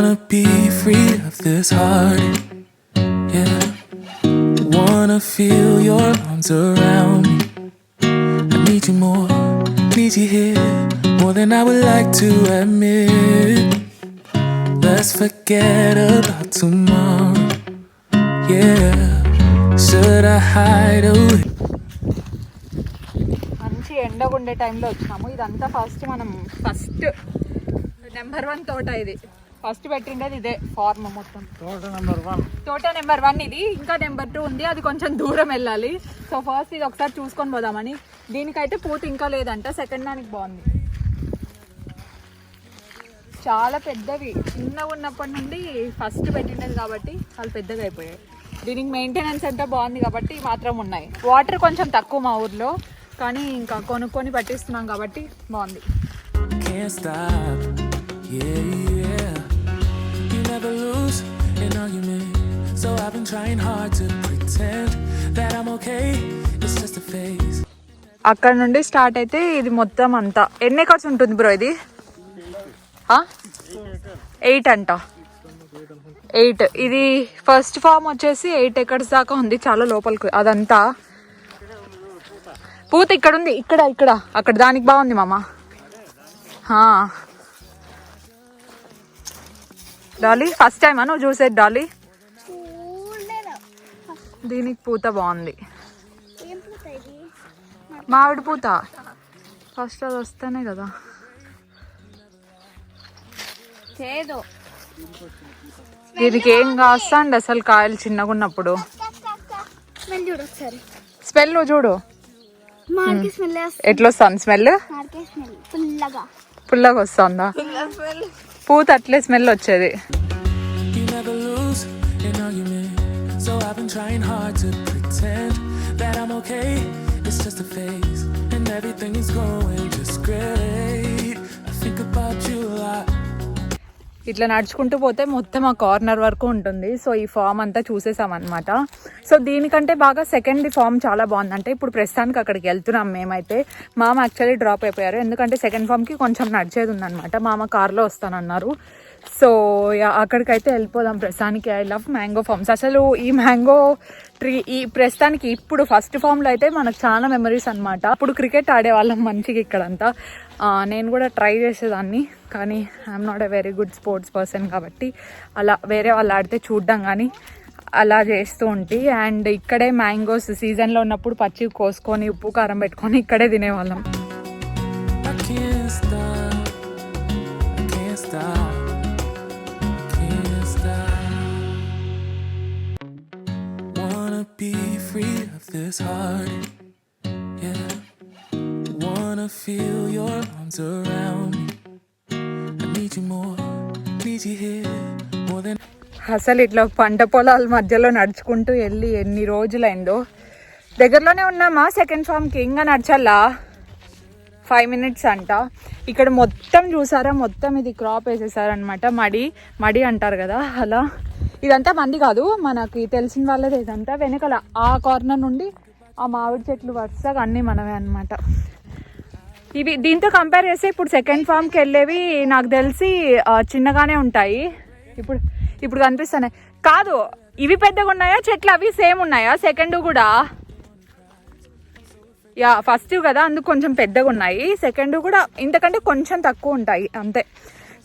Wanna be free of this heart, yeah. Wanna feel your arms around me. I need you more, need you here, more than I would like to admit. Let's forget about tomorrow, yeah. Should I hide away? మంచి ఎండగా ఉండే టైంలో వచ్చినాము. ఇదంతా first number 1 తోట. ఇది first పెట్టిండేది ఇదే form మొత్తం. తోట నెంబర్ 1 ఇది. ఇంకా నెంబర్ 2 ఉంది, అది కొంచెం దూరం వెళ్ళాలి. సో ఫస్ట్ ఇది ఒకసారి చూసుకొని పోదామని. దీనికైతే పూత ఇంకా లేదంట, సెకండ్ దానికి బాగుంది. చాలా పెద్దవి, చిన్నగా ఉన్నప్పటి నుండి ఫస్ట్ పెట్టిండేది కాబట్టి చాలా పెద్దగా అయిపోయాయి. దీనికి మెయింటెనెన్స్ అంతా బాగుంది కాబట్టి మాత్రం ఉన్నాయి. వాటర్ కొంచెం తక్కువ మా ఊర్లో, కానీ ఇంకా కొనుక్కొని పట్టిస్తున్నాం కాబట్టి బాగుంది. Can't stop, yeah, yeah. You never lose an argument, so I've been trying hard to pretend that I'm okay. It's just a phase. అక్కడ నుండి స్టార్ట్ అయితే ఇది మొత్తం అంతా ఎన్ని ఎకర్స్ ఉంటుంది బ్రో ఇది? 8 అంట. 8. ఇది ఫస్ట్ ఫామ్ వచ్చేసి 8 ఎకర్స్ దాకా ఉంది, చాలా లోపలికి. అదంతా పూత ఇక్కడ ఉంది, ఇక్కడ అక్కడ దానికి బాగుంది మామ. డాలీ ఫస్ట్ టైమా నువ్వు చూసేది? డాలీ దీనికి పూత బాగుంది. మామిడి పూత ఫస్ట్ అది వస్తేనే కదా. దీనికి ఏం కాస్తండి అసలు కాయలు చిన్నగా ఉన్నప్పుడు. స్మెల్ నువ్వు చూడు ఎట్లా వస్తుంది. స్మెల్ పుల్లగా వస్తుందా? పూత అట్లే స్మెల్ వచ్చేది. ఇట్లా నడుచుకుంటూ పోతే మొత్తం ఆ కార్నర్ వరకు ఉంటుంది. సో ఈ ఫామ్ అంతా చూసేసాం అనమాట. సో దీనికంటే బాగా సెకండ్ ఫామ్ చాలా బాగుంది. అంటే ఇప్పుడు ప్రస్తుతానికి అక్కడికి వెళ్తున్నాం మేమైతే. మామ యాక్చువల్లీ డ్రాప్ అయిపోయారు, ఎందుకంటే సెకండ్ ఫామ్కి కొంచెం నడిచేది ఉందన్నమాట. మామ కార్లో వస్తానన్నారు. సో అక్కడికైతే వెళ్ళిపోదాం ప్రస్తుతానికి. I love mango farms. అసలు ఈ మ్యాంగో ట్రీ ఈ ప్రస్తుతానికి ఇప్పుడు ఫస్ట్ ఫామ్లో అయితే మనకు చాలా మెమరీస్ అనమాట. అప్పుడు క్రికెట్ ఆడేవాళ్ళం మంచిగా ఇక్కడంతా. నేను కూడా ట్రై చేసేదాన్ని, కానీ I'm not a very good sports person కాబట్టి అలా వేరే వాళ్ళు ఆడితే చూడడం కానీ అలా చేస్తూ ఉంటే. అండ్ ఇక్కడే మ్యాంగోస్ సీజన్లో ఉన్నప్పుడు పచ్చి కోసుకొని ఉప్పు కారం పెట్టుకొని ఇక్కడే తినేవాళ్ళం. Be free of this heart, yeah. Wanna feel your arms around me. I need you more, need you here, more than. అసలు ఇట్లా పంట పొలాల మధ్యలో నడుచుకుంటూ వెళ్ళి ఎన్ని రోజులైందో. దగ్గరలోనే ఉన్నామా సెకండ్ ఫామ్కి, ఇంకా నడచాలా 5 minutes అంట. ఇక్కడ మొత్తం చూసారా, మొత్తం ఇది క్రాప్ వేసేసారనమాట. మడి అంటారు కదా అలా. ఇదంతా మంది కాదు, మనకి తెలిసిన వాళ్ళదే. ఇదంతా వెనకాల ఆ కార్నర్ నుండి ఆ మామిడి చెట్లు వరుసగా అన్నీ మనమే అనమాట. ఇవి దీంతో కంపేర్ చేస్తే ఇప్పుడు సెకండ్ ఫామ్కి వెళ్ళేవి నాకు తెలిసి చిన్నగానే ఉంటాయి. ఇప్పుడు కనిపిస్తున్నాయి కాదు, ఇవి పెద్దగా ఉన్నాయా చెట్లు? అవి సేమ్ ఉన్నాయా? సెకండ్ కూడా ఫస్ట్ కదా, అందుకు కొంచెం పెద్దగా ఉన్నాయి. సెకండ్ కూడా ఇంతకంటే కొంచెం తక్కువ ఉంటాయి అంతే.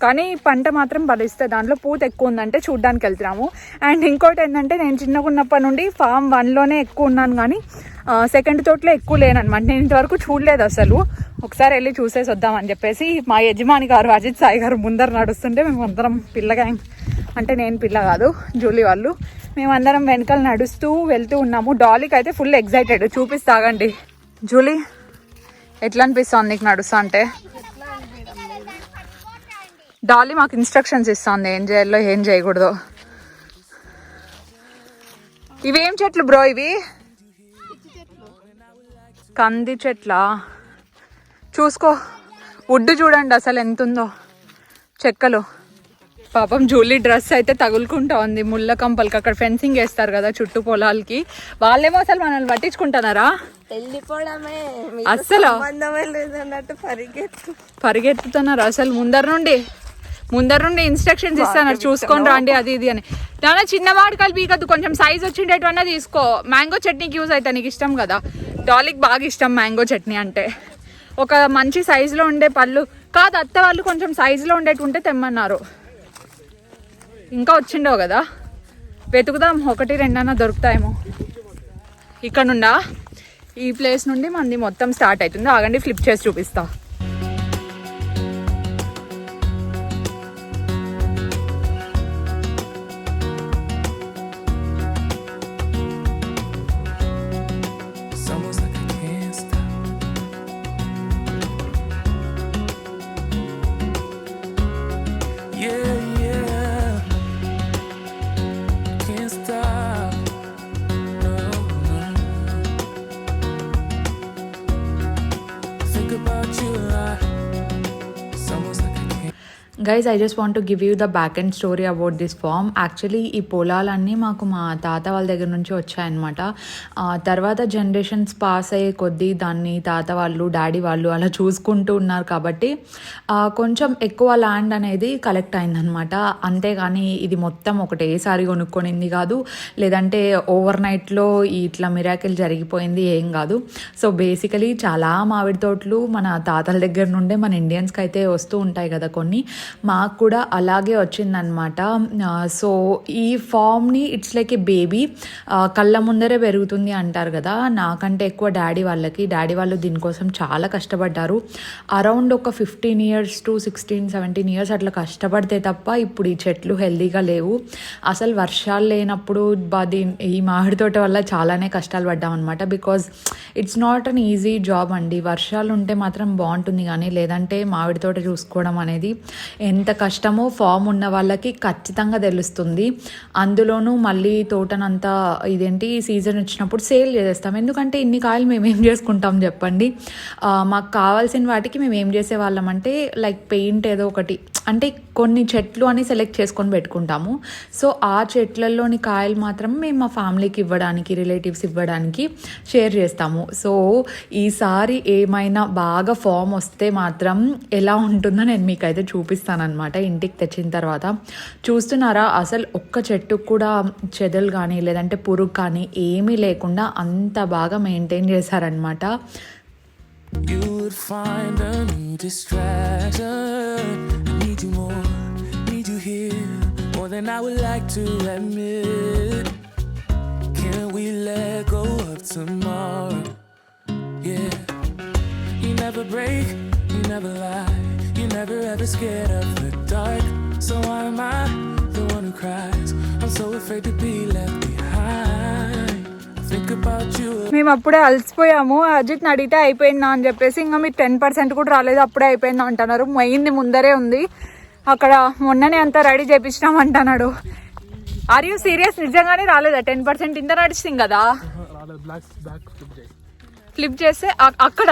కానీ పంట మాత్రం బలిస్తే దాంట్లో పూత ఎక్కువ ఉందంటే చూడ్డానికి వెళ్తున్నాము. అండ్ ఇంకోటి ఏంటంటే, నేను చిన్నగా ఉన్నప్పటి నుండి ఫామ్ 1లోనే ఎక్కువ ఉన్నాను, కానీ సెకండ్ తోటలో ఎక్కువ లేనమాట. నేను ఇంతవరకు చూడలేదు అసలు. ఒకసారి వెళ్ళి చూసేసి వద్దామని చెప్పేసి మా యజమాని గారు అజిత్ సాయి గారు ముందర నడుస్తుంటే మేమందరం పిల్ల గ్యాంగ్, అంటే నేను పిల్ల కాదు జూలీ వాళ్ళు, మేమందరం వెనకాల నడుస్తూ వెళ్తూ ఉన్నాము. డాలీకి అయితే ఫుల్ ఎగ్జైటెడ్. చూపిస్తాగండి జూలీ, ఎట్లా అనిపిస్తుంది నీకు నడుస్తా అంటే? డాలీ మాకు ఇన్స్ట్రక్షన్స్ ఇస్తుంది ఏం చేయాలో ఏం చేయకూడదు. ఇవేం చెట్లు బ్రో? ఇవి కంది చెట్లా? చూసుకో, వుడ్ చూడండి అసలు ఎంత ఉందో, చెక్కలు. పాపం జూలీ డ్రెస్ అయితే తగులుకుంటా ఉంది ముళ్ళ కంపలకి. అక్కడ ఫెన్సింగ్ వేస్తారు కదా చుట్టూ పొలాలకి. వాళ్ళేమో అసలు మనల్ని పట్టించుకుంటున్నారా? అసలు పరిగెత్తుతున్నారు అసలు ముందర నుండి. ముందర నుండి ఇన్స్ట్రక్షన్స్ ఇస్తాను చూసుకొని రండి అది ఇది అని. దాని చిన్నవాడు కలిపి పీకద్దు, కొంచెం సైజ్ వచ్చిండేటన్నా తీసుకో. మ్యాంగో చట్నీకి యూజ్ అవుతా, నీకు ఇష్టం కదా. డాలీకి బాగా ఇష్టం మ్యాంగో చట్నీ అంటే. ఒక మంచి సైజులో ఉండే పళ్ళు కాదు, అత్త వాళ్ళు కొంచెం సైజులో ఉండేటి ఉంటే తెమ్మన్నారు. ఇంకా వచ్చిండవు కదా, వెతుకుదాం, 1-2 దొరుకుతాయేమో. ఇక్కడ నుండా ఈ ప్లేస్ నుండి మంది మొత్తం స్టార్ట్ అవుతుంది. ఆగండి, ఫ్లిప్ చేసి చూపిస్తా. Guys, I just want to give you the back and story about this farm. Actually ఈ పొలాలన్నీ మాకు మా తాత వాళ్ళ దగ్గర నుంచి వచ్చాయన్నమాట. తర్వాత జనరేషన్స్ పాస్ అయ్యే కొద్దీ దాన్ని తాత వాళ్ళు, డాడీ వాళ్ళు అలా చూసుకుంటూ ఉన్నారు కాబట్టి కొంచెం ఎక్కువ ల్యాండ్ అనేది కలెక్ట్ అయిందనమాట. అంతేగాని ఇది మొత్తం ఒకటేసారి కొనుక్కొనింది కాదు, లేదంటే ఓవర్ నైట్లో ఇట్లా మిరాకిల్ జరిగిపోయింది ఏం కాదు. సో బేసికలీ చాలా మామిడి తోటలు మన తాతల దగ్గర నుండే మన ఇండియన్స్కి అయితే వస్తూ ఉంటాయి కదా కొన్ని, మాకు కూడా అలాగే వచ్చిందనమాట. సో ఈ ఫామ్ని ఇట్స్ లైక్ ఏ బేబీ, కళ్ళ ముందరే పెరుగుతుంది అంటారు కదా. నాకంటే ఎక్కువ డాడీ వాళ్ళు దీనికోసం చాలా కష్టపడ్డారు. అరౌండ్ ఒక 15 years to 16-17 years అట్లా కష్టపడితే తప్ప ఇప్పుడు ఈ చెట్లు హెల్దీగా లేవు. అసలు వర్షాలు లేనప్పుడు ఈ మామిడి తోట వల్ల చాలానే కష్టాలు పడ్డాం అనమాట. Because it's not an easy job అండి. వర్షాలు ఉంటే మాత్రం బాగుంటుంది, కానీ లేదంటే మామిడి తోట చూసుకోవడం అనేది ఎంత కష్టమో ఫామ్ ఉన్న వాళ్ళకి ఖచ్చితంగా తెలుస్తుంది. అందులోనూ మళ్ళీ తోటనంతా సీజన్ వచ్చినప్పుడు సేల్ చేసేస్తాం. ఎందుకంటే ఇన్ని కాయలు మేము ఏం చేసుకుంటాం చెప్పండి. మాకు కావాల్సిన వాటికి మేము ఏం చేసేవాళ్ళం అంటే లైక్ పెయింట్ ఏదో ఒకటి, అంటే కొన్ని చెట్లు అని సెలెక్ట్ చేసుకొని పెట్టుకుంటాము. సో ఆ చెట్లలోని కాయలు మాత్రం మేము మా ఫ్యామిలీకి ఇవ్వడానికి, రిలేటివ్స్ ఇవ్వడానికి షేర్ చేస్తాము. సో ఈసారి ఏమైనా బాగా ఫామ్ వస్తే మాత్రం ఎలా ఉంటుందో నేను మీకైతే చూపిస్తానమాట ఇంటికి తెచ్చిన తర్వాత. చూస్తున్నారా, అసలు ఒక్క చెట్టుకు కూడా చెదలు కానీ లేదంటే పురుగు కానీ ఏమీ లేకుండా అంత బాగా మెయింటైన్ చేశారనమాట. You would find a new distraction. I need you more, need you here, more than I would like to admit. Can we let go of tomorrow? Yeah. You never break, you never lie, you never ever scared of the dark. So why am I the one who cries? I'm so afraid to be left behind. Think about you. మేము అప్పుడే అలసిపోయాము. అజిత్ని అడిగితే అయిపోయిందా అని చెప్పేసి, ఇంకా మీరు 10% కూడా రాలేదు, అప్పుడే అయిపోయిందా అంటున్నారు. మెయింది ముందరే ఉంది, అక్కడ మొన్ననే అంతా రెడీ చేపించినాం అంటున్నాడు. Are you serious? నిజంగానే రాలేదా 10%? ఇంత నడిచింది కదా. ఫ్లిప్ చేస్తే అక్కడ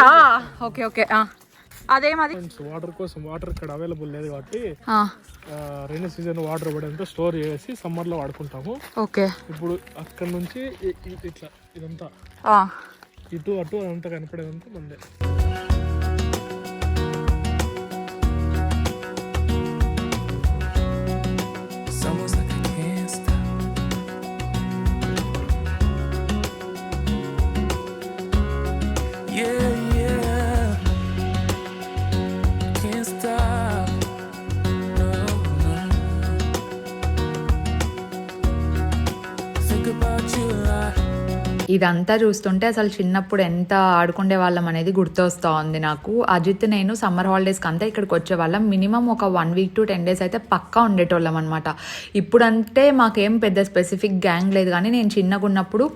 ఓకే ఓకే. అదేమది వాటర్ కోసం, వాటర్ ఇక్కడ అవైలబుల్ లేదు కాబట్టి రైనీ సీజన్ వాటర్ పడేంత స్టోర్ చేసి సమ్మర్ లో వాడుకుంటాము. ఓకే. ఇప్పుడు అక్కడ నుంచి ఇట్లా ఇదంతా ఇటు అటు అదంతా కనపడేదంతా మందే. ఇదంతా చూస్తుంటే అసలు చిన్నప్పుడు ఎంత ఆడుకునే వాళ్ళం అనేది గుర్తొస్తూ ఉంది నాకు. అజిత్ నేను సమ్మర్ హాలిడేస్కి అంతా ఇక్కడికి వచ్చేవాళ్ళం. మినిమం ఒక 1 week to 10 days అయితే పక్కా ఉండేటోళ్ళం అనమాట. ఇప్పుడంటే మాకేం పెద్ద స్పెసిఫిక్ గ్యాంగ్ లేదు, కానీ నేను చిన్నగా ఉన్నప్పుడు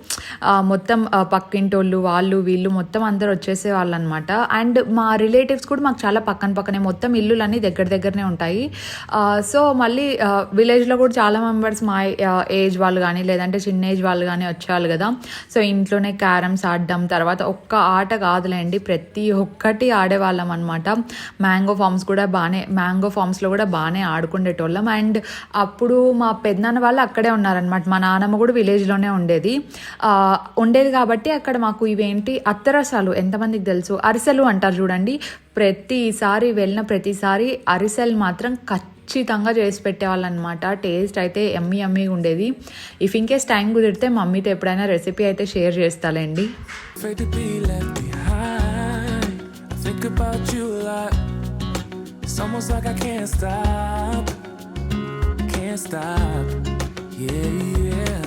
మొత్తం పక్కింటోళ్ళు వాళ్ళు వీళ్ళు మొత్తం అందరు వచ్చేసే వాళ్ళు అనమాట. అండ్ మా రిలేటివ్స్ కూడా మాకు చాలా పక్కనే మొత్తం ఇల్లులన్నీ దగ్గరనే ఉంటాయి. సో మళ్ళీ విలేజ్లో కూడా చాలా మెంబర్స్ మా ఏజ్ వాళ్ళు కానీ లేదంటే చిన్న ఏజ్ వాళ్ళు కానీ వచ్చేవాళ్ళు కదా. సో ఇంట్లోనే క్యారమ్స్ ఆడడం, తర్వాత ఒక్క ఆట కాదులేండి ప్రతి ఒక్కటి ఆడేవాళ్ళం అనమాట. మ్యాంగో ఫామ్స్లో కూడా బాగానే ఆడుకునేటోళ్ళం. అండ్ అప్పుడు మా పెద్దనాన్న వాళ్ళు అక్కడే ఉన్నారనమాట. మా నాన్నమ్మ కూడా విలేజ్లోనే ఉండేది కాబట్టి అక్కడ మాకు ఇవేంటి అత్తరసాలు, ఎంతమందికి తెలుసు, అరిసెలు అంటారు చూడండి. ప్రతిసారి వెళ్ళిన ప్రతిసారి అరిసెలు మాత్రం ఖచ్చితంగా చేసి పెట్టేవాళ్ళు అనమాట. టేస్ట్ అయితే ఎమ్మీ ఎమ్మీగా ఉండేది. ఇఫ్ ఇన్కేస్ టైం కుదిరితే మమ్మీతో ఎప్పుడైనా రెసిపీ అయితే share చేస్తాలేండి. Afraid to be left behind. I think about you a lot. It's almost like I can't stop. Can't stop. Yeah, yeah.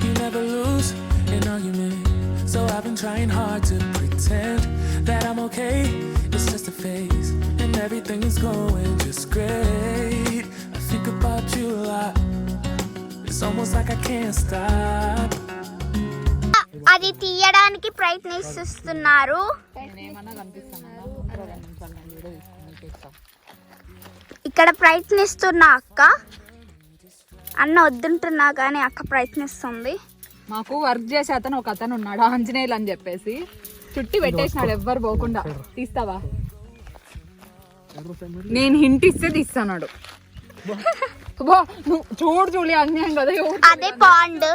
You never lose an argument. So I've been trying hard to pretend that I'm okay. It's just a phase. And everything is going just great. I think about you a lot. It's almost like I can't stop. అది తీయడానికి ప్రయత్నిస్తున్నారు. ఇక్కడ ప్రయత్నిస్తున్న అక్క, అన్న వద్దుంటున్నా కానీ అక్క ప్రయత్నిస్తుంది. మాకు వర్క్ చేసే ఒక అతను ఉన్నాడు, ఆంజనేయులు అని చెప్పేసి, చుట్టి పెట్టేసినాడు ఎవ్వరు పోకుండా. తీస్తావా? నేను హింట్ ఇస్తే తీస్తాడు. నువ్వు చూడు అన్యాయం కదా. అదే పాండ్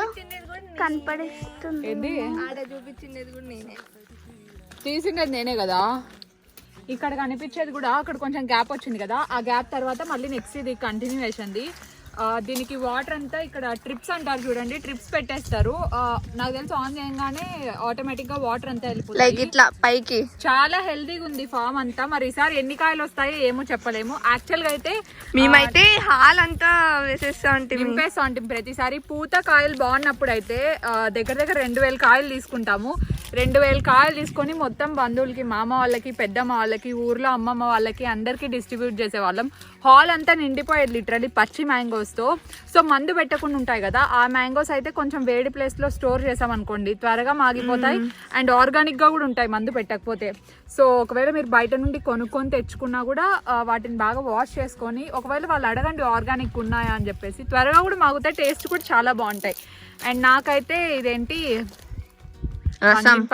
కనపడిస్తుంది. తీసిండేది నేనే కదా. ఇక్కడ కనిపించేది కూడా అక్కడ కొంచెం గ్యాప్ వచ్చింది కదా, ఆ గ్యాప్ తర్వాత మళ్ళీ నెక్స్ట్ ఇది కంటిన్యూవేషన్ది. దీనికి వాటర్ అంతా ఇక్కడ ట్రిప్స్ అంటారు చూడండి, ట్రిప్స్ పెట్టేస్తారు. నాకు తెలిసి ఆన్ చేయగానే ఆటోమేటిక్ గా వాటర్ అంతా వెళ్ళిపోతుంది ఇట్లా పైకి. చాలా హెల్దీగా ఉంది ఫామ్ అంతా. మరి ఈసారి ఎన్ని కాయలు వస్తాయో ఏమో చెప్పలేము. యాక్చువల్ గా అయితే మేమైతే హాల్ అంతా నింపేస్తా ఉంటాం ప్రతిసారి. పూత కాయలు బాగున్నప్పుడు అయితే దగ్గర దగ్గర 2000 కాయలు తీసుకుంటాము. 2000 కాయలు తీసుకొని మొత్తం బంధువులకి, మామ వాళ్ళకి, పెద్దమ్మ వాళ్ళకి, ఊర్లో అమ్మమ్మ వాళ్ళకి అందరికి డిస్ట్రిబ్యూట్ చేసేవాళ్ళం. హాల్ అంతా నిండిపోయేది లిటరలీ పచ్చి మ్యాంగోస్ తో. సో మందు పెట్టకుండా ఉంటాయి కదా, ఆ మ్యాంగోస్ అయితే కొంచెం వేడి ప్లేస్ లో స్టోర్ చేసామనుకోండి త్వరగా మాగిపోతాయి అండ్ ఆర్గానిక్ గా కూడా ఉంటాయి మందు పెట్టకపోతే. సో ఒకవేళ మీరు బయట నుండి కొనుక్కొని తెచ్చుకున్నా కూడా వాటిని బాగా వాష్ చేసుకొని, ఒకవేళ వాళ్ళు అడగండి ఆర్గానిక్ ఉన్నాయా అని చెప్పేసి, త్వరగా కూడా మాగుతాయి, టేస్ట్ కూడా చాలా బాగుంటాయి. అండ్ నాకైతే ఇదేంటి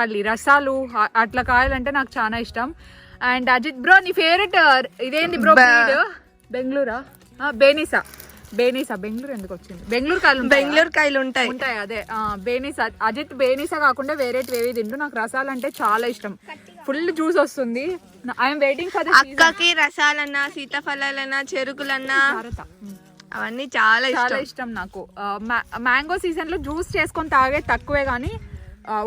పల్లి రసాలు అట్లా కాయాలంటే నాకు చాలా ఇష్టం. అండ్ అజిత్ బ్రో, నీ ఫేవరెట్ ఇదేంటి బ్రో? బెంగళూరా? బేనీసా. బెంగళూరు ఎందుకు వచ్చింది? బెంగళూరు కాయలు ఉంటాయి. అదే బేనీసా. అజిత్ బేనీసా కాకుండా వేరేటి ఏవి తింటూ. నాకు రసాలు అంటే చాలా ఇష్టం, ఫుల్ జ్యూస్ వస్తుంది. ఐఎమ్ వెయిటింగ్ ఫర్ అక్కకి రసాలన్నా, సీతాఫలాలన్నా, చెరుకులన్నా అవన్నీ చాలా ఇష్టం నాకు. మ్యాంగో సీజన్ లో జ్యూస్ చేసుకొని తాగే తక్కువే కానీ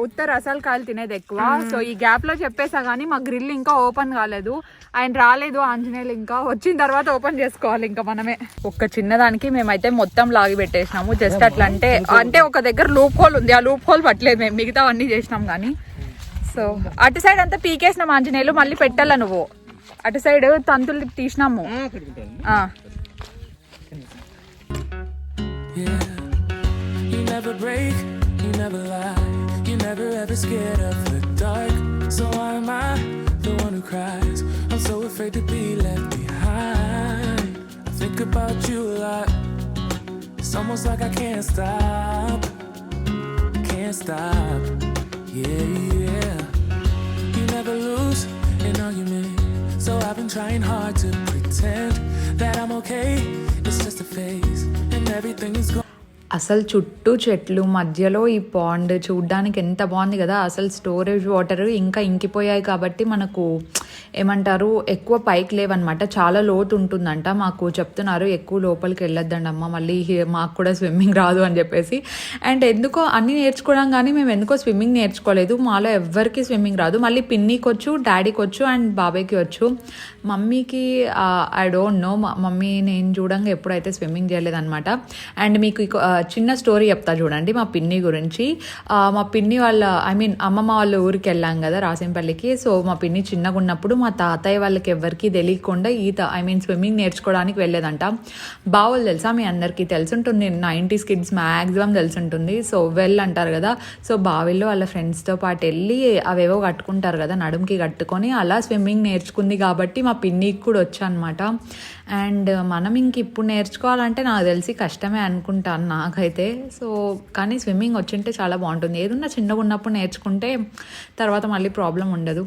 ఉత్తర రసాలు కాయలు తినేది ఎక్కువ. సో ఈ గ్యాప్ లో చెప్పేసా కానీ మా గ్రిల్ ఇంకా ఓపెన్ కాలేదు. ఆయన రాలేదు ఆంజనేయులు, ఇంకా వచ్చిన తర్వాత ఓపెన్ చేసుకోవాలి ఇంకా మనమే. ఒక్క చిన్నదానికి మేమైతే మొత్తం లాగి పెట్టేసినాము. జస్ట్ అట్లా అంటే ఒక దగ్గర లూప్ హోల్ ఉంది, ఆ లూప్ హోల్ పట్టలేదు మేము, మిగతా అన్ని చేసినాం కానీ. సో అటు సైడ్ అంతా పీకేసినాం ఆంజనేయులు, మళ్ళీ పెట్టాలా నువ్వు? అటు side తంతులు తీసినాము. You never lie, you're never ever scared of the dark. So why am I the one who cries? I'm so afraid to be left behind. I think about you a lot. It's almost like I can't stop. Can't stop. Yeah, yeah. You never lose an argument. So I've been trying hard to pretend that I'm okay. It's just a phase and everything is gone. అసలు చుట్టూ చెట్లు మధ్యలో ఈ pond చూడ్డానికి ఎంత బాగుంది కదా. అసలు స్టోరేజ్ వాటర్ ఇంకా ఇంకిపోయాయి కాబట్టి మనకు ఏమంటారు ఎక్కువ పైకి లేవన్నమాట, చాలా లోతు ఉంటుందంట. మాకు చెప్తున్నారు ఎక్కువ లోపలికి వెళ్ళొద్దండి అమ్మ, మళ్ళీ మాకు కూడా స్విమ్మింగ్ రాదు అని చెప్పేసి. అండ్ ఎందుకో అన్నీ నేర్చుకోవడం కానీ మేము ఎందుకో స్విమ్మింగ్ నేర్చుకోలేదు. మాలో ఎవ్వరికి స్విమ్మింగ్ రాదు. మళ్ళీ పిన్నికి వచ్చు, డాడీకి వచ్చు అండ్ బాబాయ్కి వచ్చు. మమ్మీకి ఐ డోంట్ నో, మమ్మీ నేను చూడంగా ఎప్పుడైతే స్విమ్మింగ్ చేయలేదన్నమాట. అండ్ మీకు చిన్న స్టోరీ చెప్తా చూడండి మా పిన్ని గురించి. మా పిన్ని వాళ్ళ అమ్మమ్మ వాళ్ళ ఊరికి వెళ్ళాం కదా రాసింపల్లికి. సో మా పిన్ని చిన్నగా ఉన్నప్పుడు మా తాతయ్య వాళ్ళకి ఎవరికి తెలియకుండా స్విమ్మింగ్ నేర్చుకోవడానికి వెళ్ళేదంట. బావులు తెలుసా మీ అందరికీ తెలుసుంటుంది, 90s కిడ్స్ మ్యాక్సిమం తెలుసుంటుంది. సో వెల్ అంటారు కదా. సో బావిల్లో వాళ్ళ ఫ్రెండ్స్తో పాటు వెళ్ళి అవేవో కట్టుకుంటారు కదా నడుముకి కట్టుకొని, అలా స్విమ్మింగ్ నేర్చుకుంది కాబట్టి మా పిన్నికి కూడా వచ్చా అనమాట. అండ్ మనం ఇంక ఇప్పుడు నేర్చుకోవాలంటే నాకు తెలిసి కష్టమే అనుకుంటాను నాకైతే. సో కానీ స్విమ్మింగ్ వచ్చింటే చాలా బాగుంటుంది. ఏదన్నా చిన్నగా ఉన్నప్పుడు నేర్చుకుంటే తర్వాత మళ్ళీ ప్రాబ్లం ఉండదు.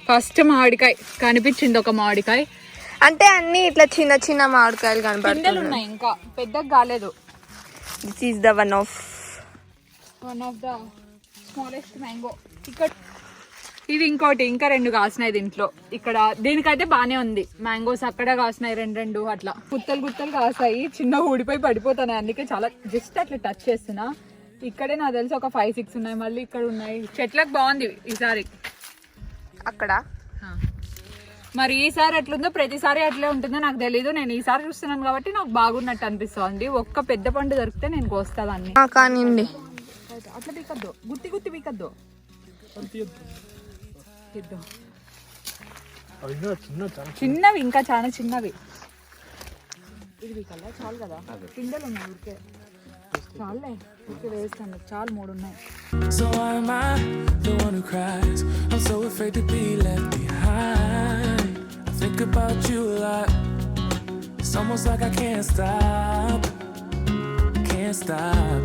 ఫస్ట్ మామిడికాయ కనిపించింది, ఒక మామిడికాయ. అంటే అన్ని ఇట్లా చిన్న చిన్న మామిడికాయలు పిందెలు కనపడుతున్నాయి. ఉన్నాయి, ఇంకా పెద్దగా కాలేదు. This is the one of the smallest mango. ఇక్కడ ఇది ఇంకోటి, ఇంకా 2 కాసినాయి దీంట్లో. ఇక్కడ దీనికైతే బానే ఉంది మ్యాంగోస్, అక్కడ కాసినాయి 2 అట్లా గుత్తలు గుత్తలు కాసాయి. చిన్న ఊడిపోయి పడిపోతున్నాయి, అందుకే చాలా జస్ట్ అట్లా టచ్ చేస్తున్నా. ఇక్కడే నాకు తెలిసి ఒక 5-6 ఉన్నాయి, మళ్ళీ ఇక్కడ ఉన్నాయి. చెట్లకు బాగుంది ఈసారి అక్కడ. మరి ఈసారి ఎట్లుందో ప్రతిసారి అట్లే ఉంటుందో నాకు తెలీదు. నేను ఈసారి చూస్తున్నాను కాబట్టి నాకు బాగున్నట్టు అనిపిస్తుంది. ఒక్క పెద్ద పండు దొరికితే నేను కోస్తాదాన్ని. కానివ్వండి. అట్లా పీకద్దు, గుత్తి గుత్తి పీకద్దు. చిన్నవి, ఇంకా చాలా చిన్నవి. ఇది పీకల్లా చాలు కదా, పిందెలు ఉన్నాయి ఊరికే. చాలులే, ఊరికే వేస్తాను. చాలు 3 ఉన్నాయి. So am I the one who cries? I'm so afraid to be left behind. I think about you a lot. It's almost like I can't stop. Can't stop.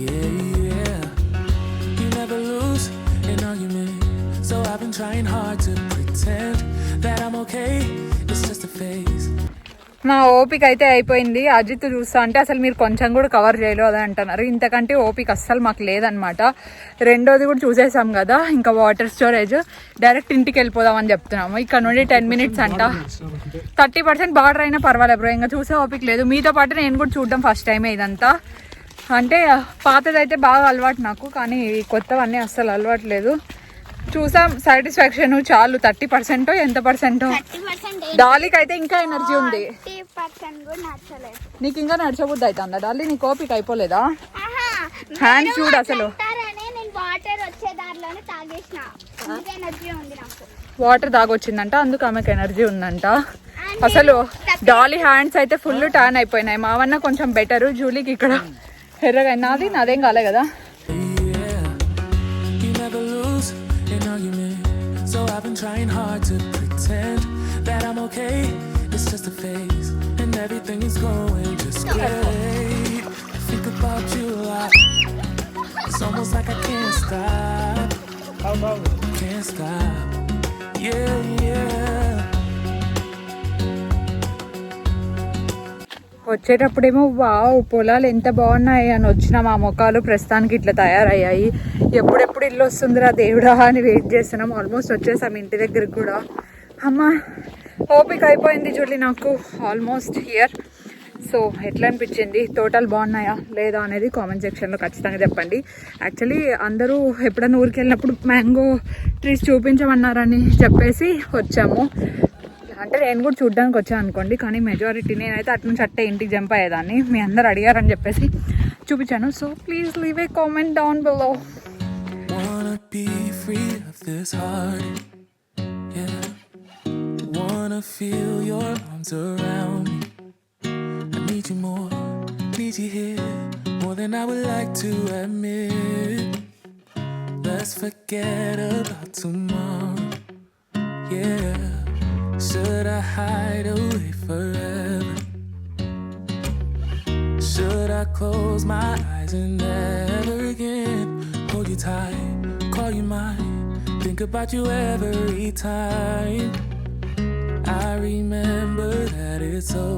Yeah, yeah. You never lose an argument. So I've been trying hard to pretend that I'm okay. It's just a phase. నా ఓపిక అయితే అయిపోయింది. అజిత్ చూస్తా అంటే అసలు మీరు కొంచెం కూడా కవర్ చేయలేదు అని అంటున్నారు. ఇంతకంటే ఓపిక అస్సలు మాకు లేదనమాట. రెండోది కూడా చూసేసాం కదా, ఇంకా వాటర్ స్టోరేజ్. డైరెక్ట్ ఇంటికి వెళ్ళిపోదామని చెప్తున్నాము. ఇక్కడ నుండి 10 మినిట్స్ అంట. 30% బార్డర్ అయినా పర్వాలేదు బ్రో, ఇంకా చూసే ఓపిక లేదు. మీతో పాటు నేను కూడా చూడడం ఫస్ట్ టైమే ఇదంతా. అంటే పాతదైతే బాగా అలవాటు నాకు, కానీ కొత్తవన్నీ అస్సలు అలవాటు లేదు. చూసాం, సాటిస్ఫాక్షన్ చాలు. 30% ఎంత పర్సెంట్. డాలీకి అయితే ఇంకా ఎనర్జీ ఉంది. నీకు ఇంకా నడిచబుద్ధి అవుతుందా డాలీ? నీకు ఓపిక అయిపోలేదా? హ్యాండ్స్ చూడు అసలు. వాటర్ తాగొచ్చిందంట, అందుకు ఆమెకు ఎనర్జీ ఉందంట. అసలు డాలీ హ్యాండ్స్ అయితే ఫుల్ టాన్ అయిపోయినాయి. మావన్న కొంచెం బెటర్, జూలీకి ఇక్కడ ఎర్రగా. నాదేం కాలే కదా. So I've been trying hard to pretend that I'm okay. It's just a phase and everything is going just great. I think about you a lot. It's almost like I can't stop. Can't stop. Yeah, yeah. వచ్చేటప్పుడేమో wow పొలాలు ఎంత బాగున్నాయి అని వచ్చిన మా మొక్కలు ప్రస్తుతానికి ఇట్లా తయారయ్యాయి. ఎప్పుడెప్పుడు ఇల్లు వస్తుందిరా దేవుడా అని వెయిట్ చేస్తున్నాం. ఆల్మోస్ట్ వచ్చేసాం ఇంటి దగ్గరికి కూడా. అమ్మ ఓపిక అయిపోయింది జూలీ నాకు ఆల్మోస్ట్ హియర్. సో ఎట్లా అనిపించింది, తోటలు బాగున్నాయా లేదా అనేది కామెంట్ సెక్షన్లో ఖచ్చితంగా చెప్పండి. యాక్చువల్లీ అందరూ ఎప్పుడైనా ఊరికి వెళ్ళినప్పుడు మ్యాంగో ట్రీస్ చూపించమన్నారని చెప్పేసి వచ్చాము. అంటే నేను కూడా చూడ్డానికి వచ్చాను అనుకోండి, కానీ మెజారిటీ నేనైతే అటు నుంచి అట్టే ఇంటికి జంప్ అయ్యేదాన్ని. మీ అందరు అడిగారని చెప్పేసి చూపించాను. So please leave a comment down below. Wanna be free of this heart, yeah. Wanna feel your arms around me. I need you more, need you here, more than I would like to admit. Let's forget about tomorrow, yeah. Should I hide away forever? Should I close my eyes and never again hold you tight, call you mine, think about you every time? I remember that it's over.